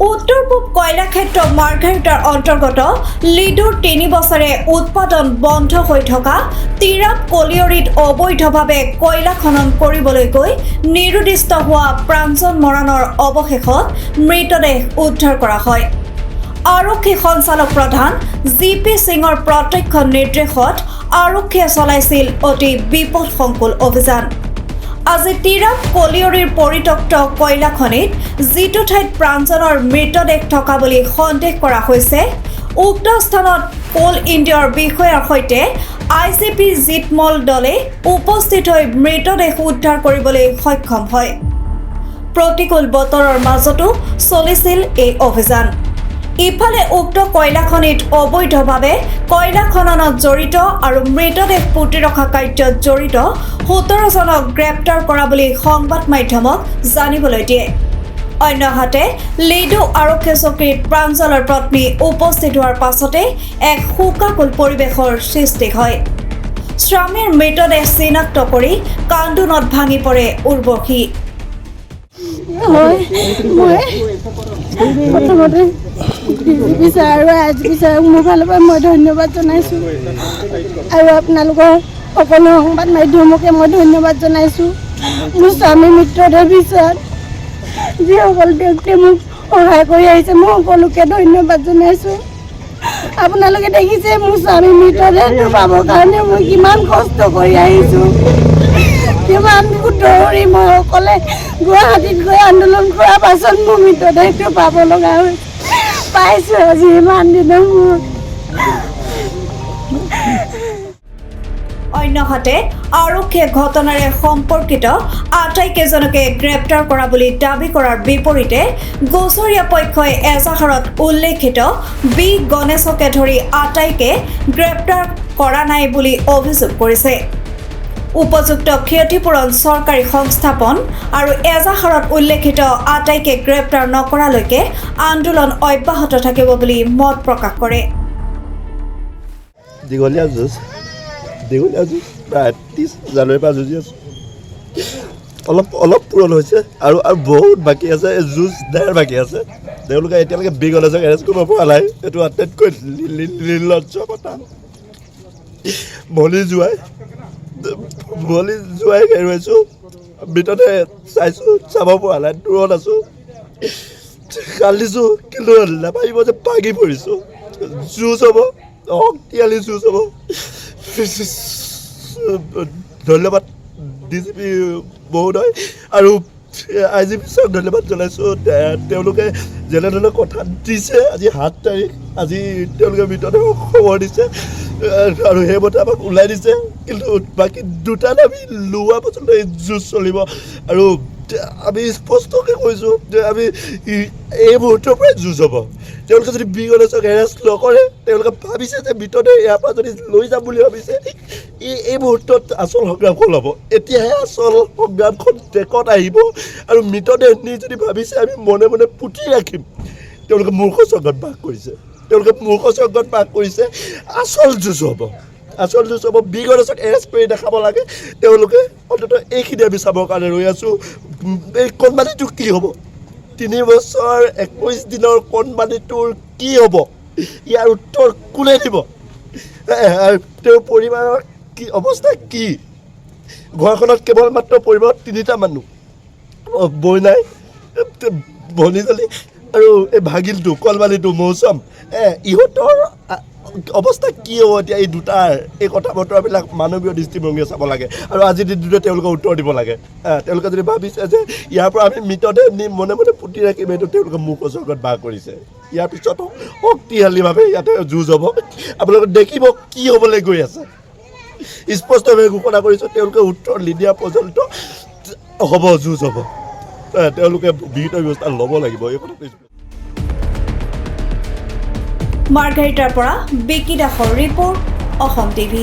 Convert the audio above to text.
উত্তৰ পূব কয়লা ক্ষেত্ৰ মাৰ্ঘাৰিটাৰ অন্তৰ্গত লিডুৰ ৩ বছৰে উৎপাদন বন্ধ হৈ থকা তিৰাপ কলিয়ৰিত অবৈধভাৱে কয়লা খনন কৰিবলৈ গৈ নিৰুদ্দিষ্ট হোৱা প্ৰাঞ্জন মৰাণৰ অৱশেষত মৃতদেহ উদ্ধাৰ কৰা হয়। আৰক্ষী সঞ্চালক প্ৰধান জি.পি. সিঙৰ প্ৰত্যক্ষ নিৰ্দেশত আৰক্ষীয়ে চলাইছিল অতি বিপদসংকুল অভিযান। আজি তিৰাপ কলিয়ৰিৰ পৰিত্যক্ত কয়লা খনিত যিটো ঠাইত প্ৰাঞ্জনৰ মৃতদেহ থকা বুলি সন্দেহ কৰা হৈছে, উক্ত স্থানত কোল ইণ্ডিয়াৰ বিষয়াৰ সৈতে IGP জিতমল দলে উপস্থিত হৈ মৃতদেহ উদ্ধাৰ কৰিবলৈ সক্ষম হয়। প্ৰতিকূল বতৰৰ মাজতো চলিছিল এই অভিযান। ইফালে উক্ত কয়লা খনিত অবৈধভাৱে কয়লা খননত জড়িত আৰু মৃতদেহ পুতি ৰখা কাৰ্যত জড়িত 17জনক গ্ৰেপ্তাৰ কৰা বুলি সংবাদ মাধ্যমক জানিবলৈ দিয়ে। অন্যহাতে লিডু আৰক্ষী চকীত প্ৰাঞ্জলৰ পত্নী উপস্থিত হোৱাৰ পাছতে এক শোকাকুল পৰিৱেশৰ সৃষ্টি হয়। স্বামীৰ মৃতদেহ চিনাক্ত কৰি কান্দোনত ভাঙি পৰে উৰ্বশী। প্ৰথমতে বিচাৰ আৰু IGP ছাৰক মোৰ ফালৰ পৰা মই ধন্যবাদ জনাইছোঁ আৰু আপোনালোকৰ সকলো সংবাদ মাধ্যমকে মই ধন্যবাদ জনাইছোঁ। মোৰ স্বামী মৃতদেহ বিচাৰ যিসকল ব্যক্তিয়ে মোক সহায় কৰি আহিছে মই সকলোকে ধন্যবাদ জনাইছোঁ। আপোনালোকে দেখিছে মোৰ স্বামী মৃতদেহটো পাবৰ কাৰণে মই কিমান কষ্ট কৰি আহিছোঁ, কিমান দৌৰি মই অকলে গুৱাহাটীত গৈ আন্দোলন কৰাৰ পাছত মোৰ মৃতদেহটো পাব লগা হৈছে। পাইছোঁ আজি ইমান দিনৰ মূৰত। অন্যহাতে আৰক্ষীয়ে ঘটনাৰে সম্পৰ্কিত আটাইকেইজনকে গ্ৰেপ্তাৰ কৰা বুলি দাবী কৰাৰ বিপৰীতে গোচৰীয়া পক্ষই এজাহাৰত উল্লেখিত বি গণেশকে ধৰি আটাইকে গ্ৰেপ্তাৰ কৰা নাই বুলি অভিযোগ কৰিছে। উপযুক্ত ক্ষতিপূৰণ চৰকাৰী সংস্থাপন আৰু এজাহাৰত উল্লেখিত আটাইকে গ্ৰেপ্তাৰ নকৰালৈকে আন্দোলন অব্যাহত থাকিব বুলি মত প্ৰকাশ কৰে। দীঘলীয়া যুঁজ প্ৰায় 30 জানুৱাৰীৰ পৰা যুঁজি আছোঁ। অলপ পূৰণ হৈছে আৰু বহুত বাকী আছে। যুঁজ ডেৰ বাকী আছে। তেওঁলোকে এতিয়ালৈকে বি গণেশক এৰেষ্ট কৰিব পৰা নাই। এইটো আটাইতকৈ নিৰ্লজ্জ কথা। ভলি যোৱাই হেৰুৱাইছোঁ। ভিতৰতে চাইছোঁ, চাব পৰা নাই। দূৰত আছোঁ, কান্দিছোঁ, কিন্তু নাপাৰিব যে ভাগি পৰিছোঁ। যুঁজ হ'ব, শক্তিশালী যুঁজ হ'ব। ধন্যবাদ DGP মহোদয় আৰু IGP ছাৰক ধন্যবাদ জনাইছোঁ। তেওঁলোকে যেনেধৰণে কথা দিছে, আজি 7 তাৰিখ, আজি তেওঁলোকে মৃতদেহক খবৰ দিছে আৰু সেইমতে আমাক ওলাই দিছে। কিন্তু বাকী দুটা দাবী লোৱা পৰ্যন্ত এই যুঁজ চলিব আৰু আমি স্পষ্টকৈ কৈছোঁ যে আমি এই মুহূৰ্তৰ পৰাই যুঁজ হ'ব। তেওঁলোকে যদি বি গণেশক এৰেষ্ট নকৰে, তেওঁলোকে ভাবিছে যে মৃতদেহ ইয়াৰ পৰা যদি লৈ যাম বুলি ভাবিছে, এই মুহূৰ্তত আচল সংগ্ৰামখন হ'ব। এতিয়াহে আচল সংগ্ৰামখন ট্ৰেকত আহিব আৰু মৃতদেহ নি যদি ভাবিছে আমি মনে মনে পুতি ৰাখিম, তেওঁলোকে মূৰ্খ স্বৰ্গত বাস কৰিছে। আচল যুঁজ হ'ব। বি গণেশক এৰেষ্ট কৰি দেখাব লাগে। তেওঁলোকে অন্ততঃ এইখিনি আমি চাবৰ কাৰণে ৰৈ আছোঁ। এই কণমানিটো কি হ'ব? 3 বছৰ 21 দিনৰ কণমানিটোৰ কি হ'ব? ইয়াৰ উত্তৰ কোনে দিব? তেওঁৰ পৰিবাৰৰ কি অৱস্থা কি? ঘৰখনত কেৱল মাত্ৰ পৰিবাৰত 3টা মানুহ, বৈ নাই, ভনীজনী আৰু এই ভাগিনটো কলমানিটো মৌচম। ইহঁতৰ অৱস্থা কি হ'ব এতিয়া? এই দুটাৰ এই কথা বতৰাবিলাক মানৱীয় দৃষ্টিভংগীয়ে চাব লাগে আৰু আজিৰ দিনটোতে তেওঁলোকে উত্তৰ দিব লাগে। তেওঁলোকে যদি ভাবিছে যে ইয়াৰ পৰা আমি মৃতদেহ নি মনে মনে পুতি ৰাখিম, এইটো তেওঁলোকে মূৰ্খ স্বৰ্গত বাস কৰিছে। ইয়াৰ পিছত শক্তিশালীভাৱে ইয়াতে যুঁজ হ'ব। আপোনালোকে দেখিব কি হ'বলৈ গৈ আছে। স্পষ্টভাৱে ঘোষণা কৰিছোঁ, তেওঁলোকে উত্তৰ নিদিয়া পৰ্যন্ত হ'ব, যুঁজ হ'ব। তেওঁলোকে বিহিত ব্যৱস্থা ল'ব লাগিব। এই কথা কৈছোঁ। মাৰ্ঘাৰিটাৰ পৰা বিকি দাসৰ ৰিপৰ্ট, অসম TV।